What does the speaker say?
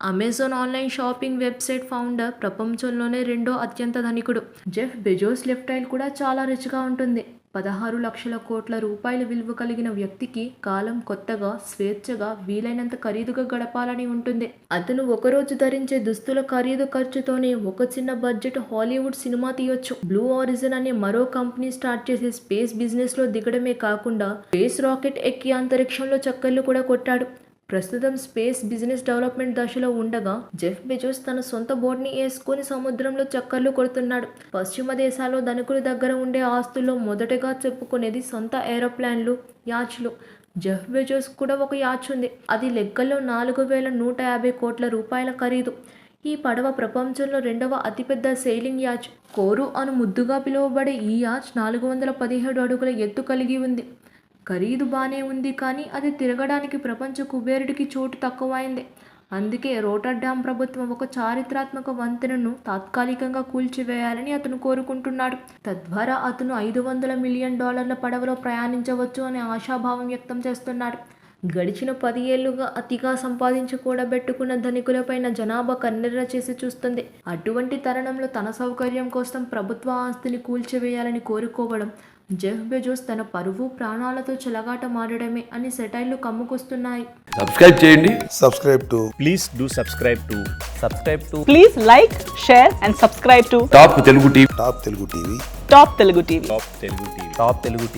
Amazon online shopping website founder, ప్రపంచంలోనే రెండో అత్యంత ధనికుడు. జెఫ్ బెజోస్ లైఫ్ స్టైల్ కూడా చాలా రిచ్గా ఉంటుంది. 16 లక్షల కోట్ల రూపాయల విలువ కలిగిన వ్యక్తికి కాలం కొత్తగా, స్వేచ్ఛగా, వీలైనంత ఖరీదుగా గడపాలని ఉంటుంది. అతను ఒకరోజు ధరించే దుస్తుల ఖరీదు ఖర్చుతోనే ఒక చిన్న బడ్జెట్ హాలీవుడ్ సినిమా తీయొచ్చు. బ్లూ ఆరిజిన్ అనే మరో కంపెనీ స్టార్ట్ చేసి స్పేస్ బిజినెస్ లో దిగడమే కాకుండా స్పేస్ రాకెట్ ఎక్కి అంతరిక్షంలో చక్కర్లు కూడా కొట్టాడు. ప్రస్తుతం స్పేస్ బిజినెస్ డెవలప్మెంట్ దశలో ఉండగా జెఫ్ బెజోస్ తన సొంత బోట్ని వేసుకుని సముద్రంలో చక్కర్లు కొడుతున్నాడు. పశ్చిమ దేశాల్లో ధనికుల దగ్గర ఉండే ఆస్తుల్లో మొదటగా చెప్పుకునేది సొంత ఏరోప్లేన్లు, యాచ్లు. జెఫ్ బెజోస్ కూడా ఒక యాచ్ ఉంది. అది లెక్కల్లో 4150 కోట్ల రూపాయల ఖరీదు. ఈ పడవ ప్రపంచంలో రెండవ అతిపెద్ద సెయిలింగ్ యాచ్. కోరు అను ముద్దుగా పిలువబడే ఈ యాచ్ 417 అడుగుల ఎత్తు కలిగి ఉంది. ఖరీదు బానే ఉంది, కానీ అది తిరగడానికి ప్రపంచ కుబేరుడికి చోటు తక్కువైంది. అందుకే రోటర్డామ్ ప్రభుత్వం ఒక చారిత్రాత్మక వంతెనను తాత్కాలికంగా కూల్చివేయాలని అతను కోరుకుంటున్నాడు. తద్వారా అతను $500 మిలియన్ పడవలో ప్రయాణించవచ్చు అనే ఆశాభావం వ్యక్తం చేస్తున్నాడు. గడిచిన 10 ఏళ్లుగా అతిగా సంపాదించి కూడబెట్టుకున్న ధనికులపైన జనాభా కన్నెర్ర చేసి చూస్తుంది. అటువంటి తరుణంలో తన సౌకర్యం కోసం ప్రభుత్వ ఆస్తిని కూల్చివేయాలని కోరుకోవడం జెఫ్ బెజోస్ తన పరువు, ప్రాణాలతో చెలగాటమాడడమే అని సెటైర్లు కమ్ముకొస్తున్నాయి. సబ్స్క్రైబ్ చేయండి. Please do subscribe to. Please like, share and subscribe to top Telugu TV. Top Telugu TV. Top Telugu TV.